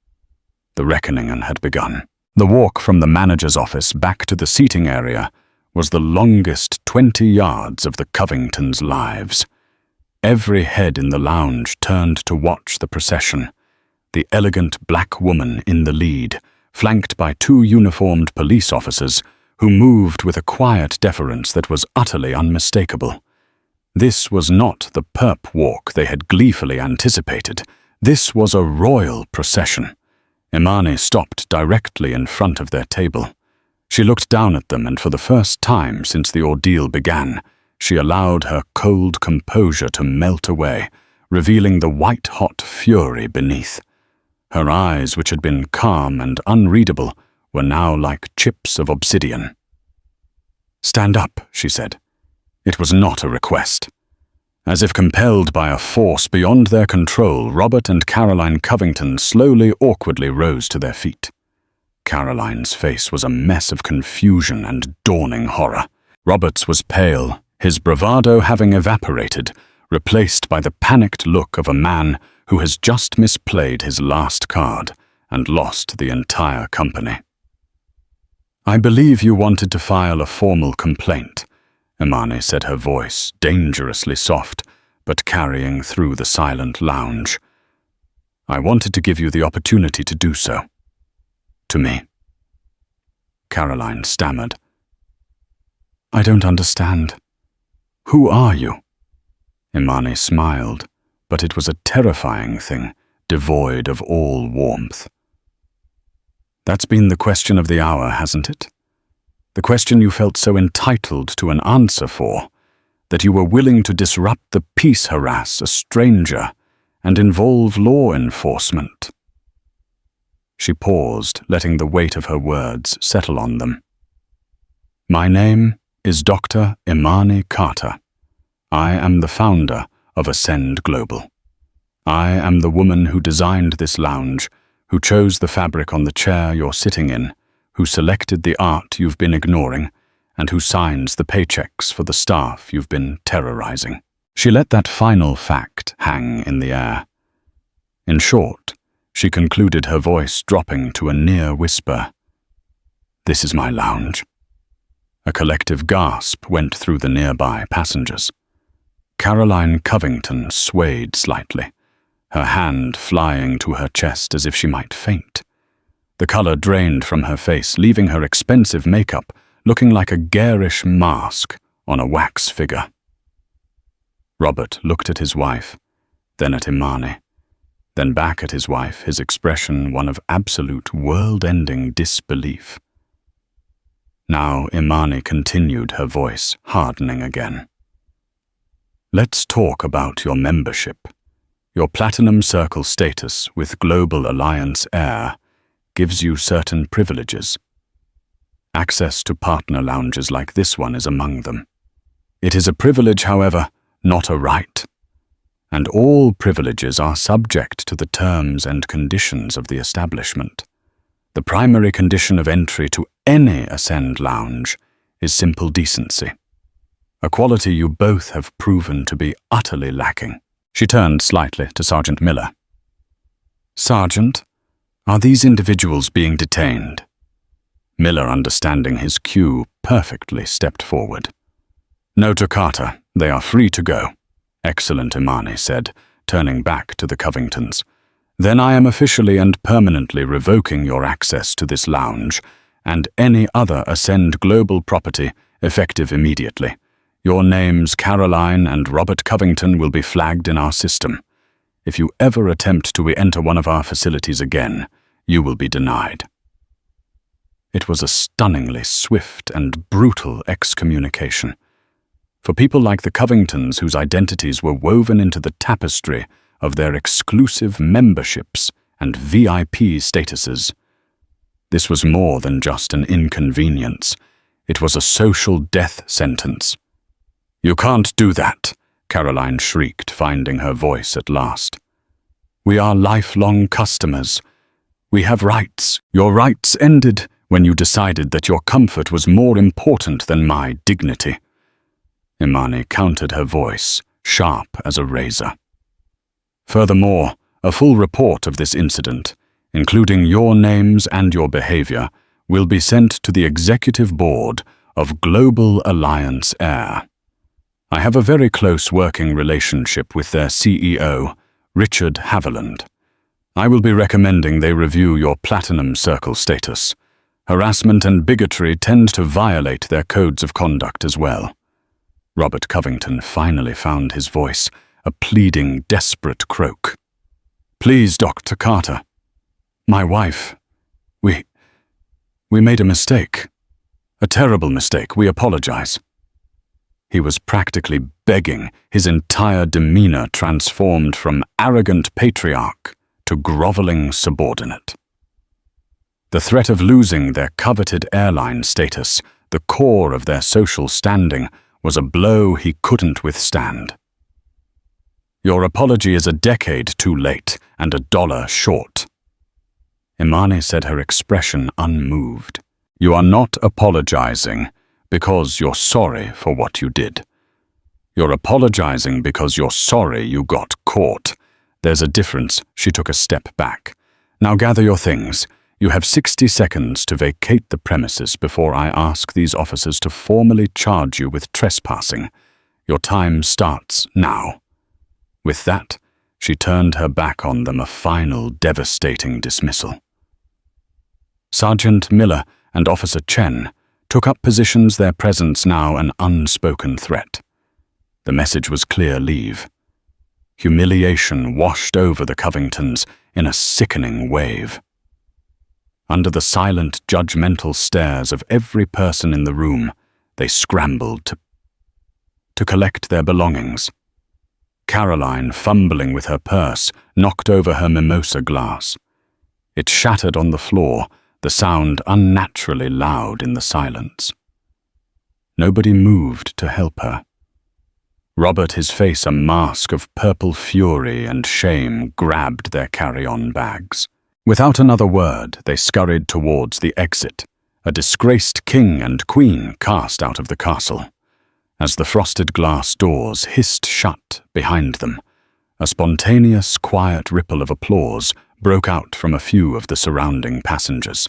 The reckoning had begun. The walk from the manager's office back to the seating area was the longest 20 yards of the Covingtons' lives. Every head in the lounge turned to watch the procession, the elegant black woman in the lead, flanked by 2 uniformed police officers who moved with a quiet deference that was utterly unmistakable. This was not the perp walk they had gleefully anticipated. This was a royal procession. Imani stopped directly in front of their table. She looked down at them, and for the first time since the ordeal began, she allowed her cold composure to melt away, revealing the white-hot fury beneath. Her eyes, which had been calm and unreadable, were now like chips of obsidian. "Stand up," she said. It was not a request. As if compelled by a force beyond their control, Robert and Caroline Covington slowly, awkwardly rose to their feet. Caroline's face was a mess of confusion and dawning horror. Robert's was pale, his bravado having evaporated, replaced by the panicked look of a man who has just misplayed his last card and lost the entire company. "I believe you wanted to file a formal complaint," Imani said, her voice dangerously soft, but carrying through the silent lounge. "I wanted to give you the opportunity to do so. To me." Caroline stammered. "I don't understand. Who are you?" Imani smiled, but it was a terrifying thing, devoid of all warmth. "That's been the question of the hour, hasn't it? The question you felt so entitled to an answer for, that you were willing to disrupt the peace, harass a stranger, and involve law enforcement." She paused, letting the weight of her words settle on them. "My name is Dr. Imani Carter. I am the founder of Ascend Global. I am the woman who designed this lounge, who chose the fabric on the chair you're sitting in, who selected the art you've been ignoring, and who signs the paychecks for the staff you've been terrorizing." She let that final fact hang in the air. In short, she concluded, her voice dropping to a near whisper, "This is my lounge." A collective gasp went through the nearby passengers. Caroline Covington swayed slightly, her hand flying to her chest as if she might faint. The color drained from her face, leaving her expensive makeup looking like a garish mask on a wax figure. Robert looked at his wife, then at Imani, then back at his wife, his expression one of absolute world-ending disbelief. Now Imani continued, her voice hardening again. "Let's talk about your membership. Your Platinum Circle status with Global Alliance Air gives you certain privileges. Access to partner lounges like this one is among them. It is a privilege, however, not a right. And all privileges are subject to the terms and conditions of the establishment. The primary condition of entry to any Ascend lounge is simple decency, a quality you both have proven to be utterly lacking." She turned slightly to Sergeant Miller. "Sergeant, are these individuals being detained?" Miller, understanding his cue perfectly, stepped forward. "No to Carter. They are free to go." "Excellent," Imani said, turning back to the Covingtons. "Then I am officially and permanently revoking your access to this lounge and any other Ascend Global property, effective immediately. Your names, Caroline and Robert Covington, will be flagged in our system. If you ever attempt to enter one of our facilities again, you will be denied." It was a stunningly swift and brutal excommunication. For people like the Covingtons, whose identities were woven into the tapestry of their exclusive memberships and VIP statuses, this was more than just an inconvenience. It was a social death sentence. "You can't do that," Caroline shrieked, finding her voice at last. "We are lifelong customers. We have rights. Your rights ended when you decided that your comfort was more important than my dignity." Imani countered, her voice sharp as a razor. "Furthermore, a full report of this incident, including your names and your behavior, will be sent to the Executive Board of Global Alliance Air. I have a very close working relationship with their CEO, Richard Haviland. I will be recommending they review your Platinum Circle status. Harassment and bigotry tend to violate their codes of conduct as well." Robert Covington finally found his voice, a pleading, desperate croak. "Please, Dr. Carter. My wife. We made a mistake. A terrible mistake. We apologize." He was practically begging, his entire demeanor transformed from arrogant patriarch to groveling subordinate. The threat of losing their coveted airline status, the core of their social standing, was a blow he couldn't withstand. Your apology is a decade too late and $1 short." Imani said, her expression unmoved. "You are not apologizing because you're sorry for what you did. You're apologizing because you're sorry you got caught. There's a difference." She took a step back. "Now gather your things. You have 60 seconds to vacate the premises before I ask these officers to formally charge you with trespassing. Your time starts now." With that, she turned her back on them, a final devastating dismissal. Sergeant Miller and Officer Chen took up positions, their presence now an unspoken threat. The message was clear: leave. Humiliation washed over the Covingtons in a sickening wave. Under the silent, judgmental stares of every person in the room, they scrambled to collect their belongings. Caroline, fumbling with her purse, knocked over her mimosa glass. It shattered on the floor, the sound unnaturally loud in the silence. Nobody moved to help her. Robert, his face a mask of purple fury and shame, grabbed their carry-on bags. Without another word, they scurried towards the exit, a disgraced king and queen cast out of the castle. As the frosted glass doors hissed shut behind them, a spontaneous, quiet ripple of applause broke out from a few of the surrounding passengers.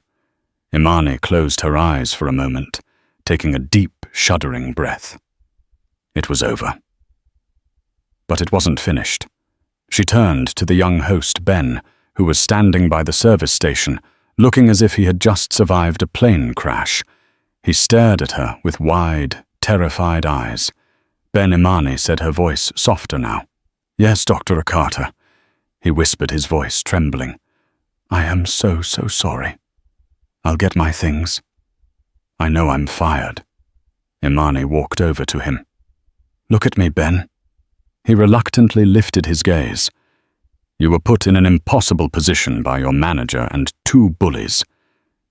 Imani closed her eyes for a moment, taking a deep, shuddering breath. It was over. But it wasn't finished. She turned to the young host, Ben, who was standing by the service station, looking as if he had just survived a plane crash. He stared at her with wide, terrified eyes. "Ben," Imani said, her voice softer now. "Yes, Dr. Carter," he whispered, his voice trembling. "I am so sorry. I'll get my things. I know I'm fired." Imani walked over to him. "Look at me, Ben." He reluctantly lifted his gaze. "You were put in an impossible position by your manager and 2 bullies.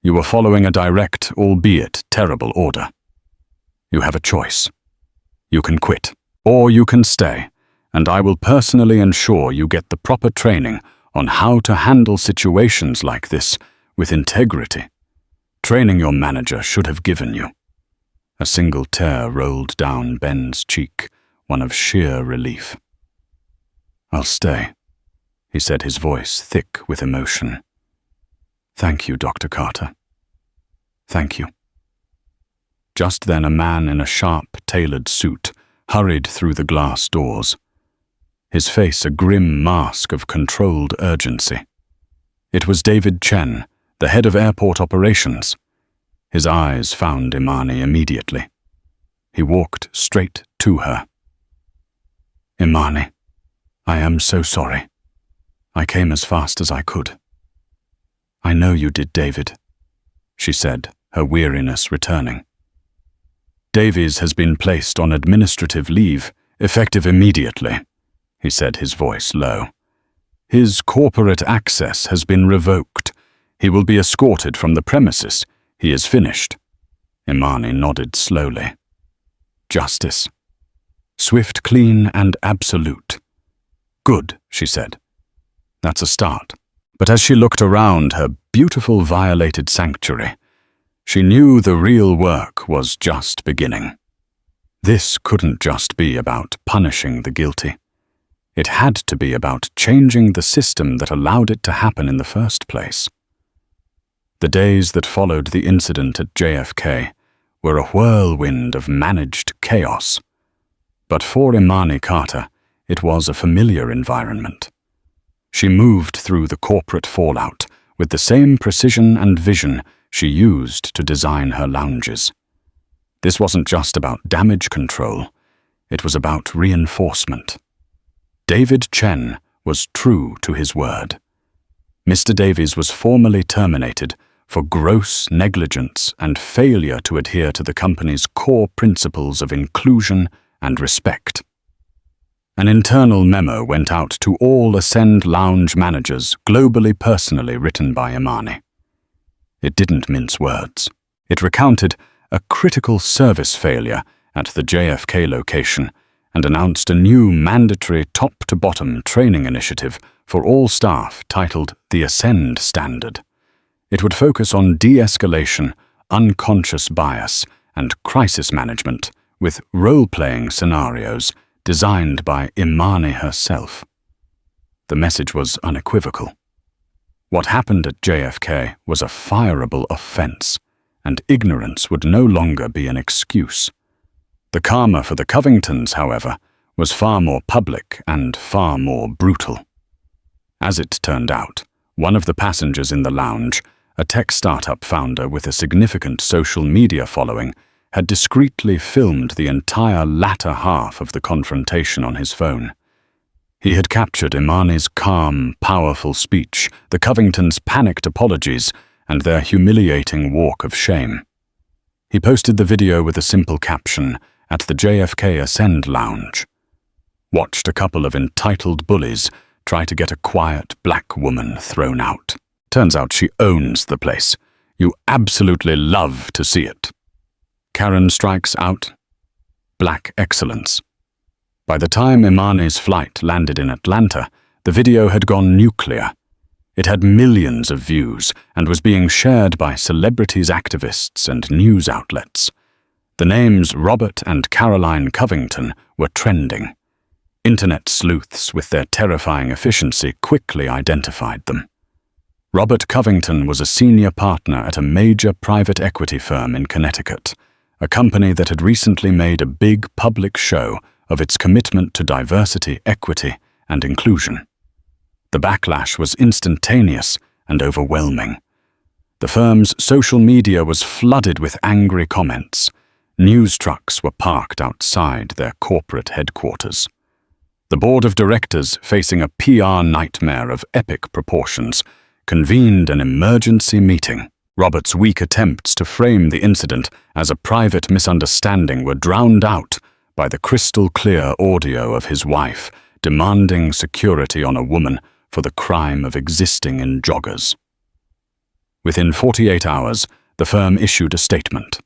You were following a direct, albeit terrible, order. You have a choice. You can quit, or you can stay, and I will personally ensure you get the proper training on how to handle situations like this with integrity. Training your manager should have given you." A single tear rolled down Ben's cheek, one of sheer relief. "I'll stay," he said, his voice thick with emotion. "Thank you, Dr. Carter. Thank you." Just then a man in a sharp, tailored suit hurried through the glass doors, his face a grim mask of controlled urgency. It was David Chen, the head of airport operations. His eyes found Imani immediately. He walked straight to her. "Imani, I am so sorry. I came as fast as I could." "I know you did, David," she said, her weariness returning. "Davies has been placed on administrative leave, effective immediately," he said, his voice low. "His corporate access has been revoked. He will be escorted from the premises. He is finished." Imani nodded slowly. "Justice. Swift, clean, and absolute." "Good," she said. "That's a start." But as she looked around her beautiful violated sanctuary, she knew the real work was just beginning. This couldn't just be about punishing the guilty. It had to be about changing the system that allowed it to happen in the first place. The days that followed the incident at JFK were a whirlwind of managed chaos. But for Imani Carter, it was a familiar environment. She moved through the corporate fallout with the same precision and vision she used to design her lounges. This wasn't just about damage control, it was about reinforcement. David Chen was true to his word. Mr. Davies was formally terminated for gross negligence and failure to adhere to the company's core principles of inclusion and respect. An internal memo went out to all Ascend Lounge managers, globally personally written by Imani. It didn't mince words. It recounted a critical service failure at the JFK location and announced a new mandatory top-to-bottom training initiative for all staff titled the Ascend Standard. It would focus on de-escalation, unconscious bias, and crisis management with role-playing scenarios designed by Imani herself. The message was unequivocal. What happened at JFK was a fireable offense, and ignorance would no longer be an excuse. The karma for the Covingtons, however, was far more public and far more brutal. As it turned out, one of the passengers in the lounge, a tech startup founder with a significant social media following, had discreetly filmed the entire latter half of the confrontation on his phone. He had captured Imani's calm, powerful speech, the Covingtons' panicked apologies, and their humiliating walk of shame. He posted the video with a simple caption, "At the JFK Ascend Lounge." Watched a couple of entitled bullies try to get a quiet black woman thrown out. Turns out she owns the place. You absolutely love to see it. Karen strikes out. Black excellence. By the time Imani's flight landed in Atlanta, the video had gone nuclear. It had millions of views and was being shared by celebrities, activists, and news outlets. The names Robert and Caroline Covington were trending. Internet sleuths with their terrifying efficiency quickly identified them. Robert Covington was a senior partner at a major private equity firm in Connecticut, a company that had recently made a big public show of its commitment to diversity, equity, and inclusion. The backlash was instantaneous and overwhelming. The firm's social media was flooded with angry comments. News trucks were parked outside their corporate headquarters. The board of directors, facing a PR nightmare of epic proportions, convened an emergency meeting. Robert's weak attempts to frame the incident as a private misunderstanding were drowned out by the crystal-clear audio of his wife demanding security on a woman for the crime of existing in joggers. Within 48 hours, the firm issued a statement.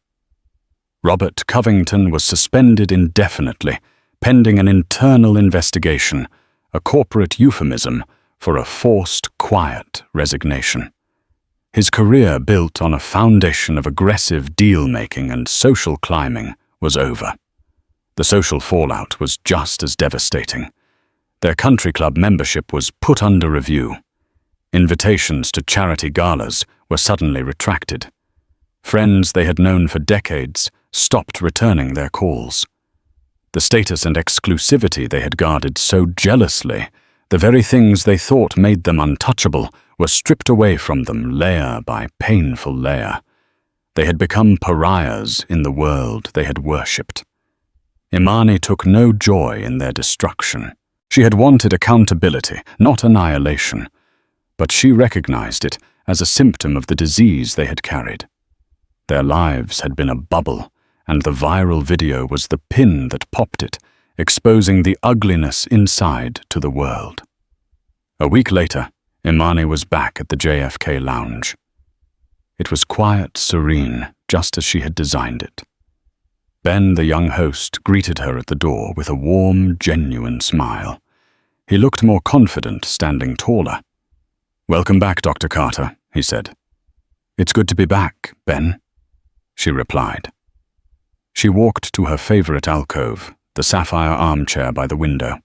Robert Covington was suspended indefinitely, pending an internal investigation, a corporate euphemism for a forced, quiet resignation. His career, built on a foundation of aggressive deal-making and social climbing, was over. The social fallout was just as devastating. Their country club membership was put under review. Invitations to charity galas were suddenly retracted. Friends they had known for decades stopped returning their calls. The status and exclusivity they had guarded so jealously, the very things they thought made them untouchable, were stripped away from them layer by painful layer. They had become pariahs in the world they had worshipped. Imani took no joy in their destruction. She had wanted accountability, not annihilation, but she recognized it as a symptom of the disease they had carried. Their lives had been a bubble, and the viral video was the pin that popped it, exposing the ugliness inside to the world. A week later, Imani was back at the JFK Lounge. It was quiet, serene, just as she had designed it. Ben, the young host, greeted her at the door with a warm, genuine smile. He looked more confident, standing taller. "Welcome back, Dr. Carter," he said. "It's good to be back, Ben," she replied. She walked to her favorite alcove, the sapphire armchair by the window.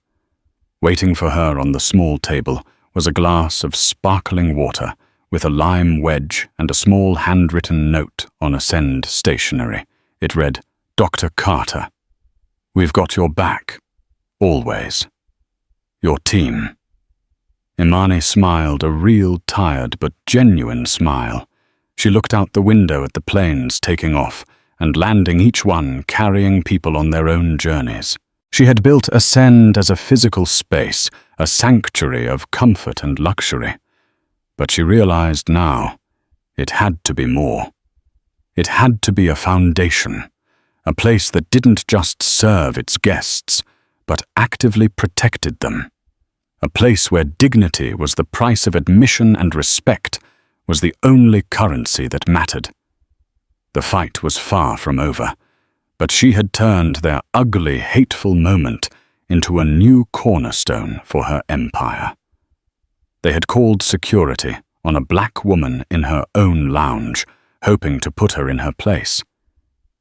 Waiting for her on the small table was a glass of sparkling water with a lime wedge and a small handwritten note on Ascend stationery. It read, "Dr. Carter, we've got your back, always. Your team." Imani smiled, a real tired but genuine smile. She looked out the window at the planes taking off and landing, each one carrying people on their own journeys. She had built Ascend as a physical space, a sanctuary of comfort and luxury. But she realized now it had to be more. It had to be a foundation, a place that didn't just serve its guests, but actively protected them. A place where dignity was the price of admission and respect was the only currency that mattered. The fight was far from over, but she had turned their ugly, hateful moment into a new cornerstone for her empire. They had called security on a black woman in her own lounge, hoping to put her in her place.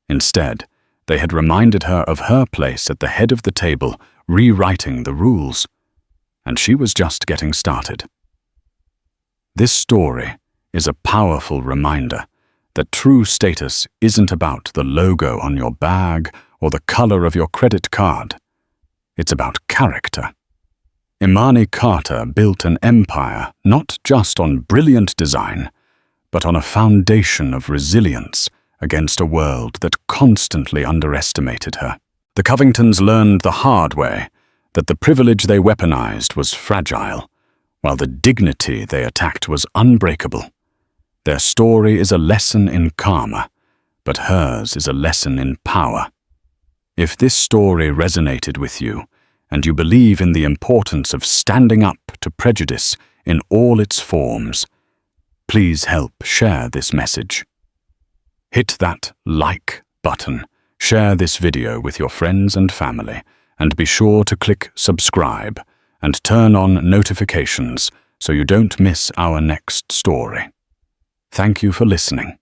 Instead, they had reminded her of her place at the head of the table, rewriting the rules. And she was just getting started. This story is a powerful reminder that true status isn't about the logo on your bag or the color of your credit card. It's about character. Imani Carter built an empire not just on brilliant design, but on a foundation of resilience against a world that constantly underestimated her. The Covingtons learned the hard way that the privilege they weaponized was fragile, while the dignity they attacked was unbreakable. Their story is a lesson in karma, but hers is a lesson in power. If this story resonated with you, and you believe in the importance of standing up to prejudice in all its forms, please help share this message. Hit that like button, share this video with your friends and family, and be sure to click subscribe and turn on notifications so you don't miss our next story. Thank you for listening.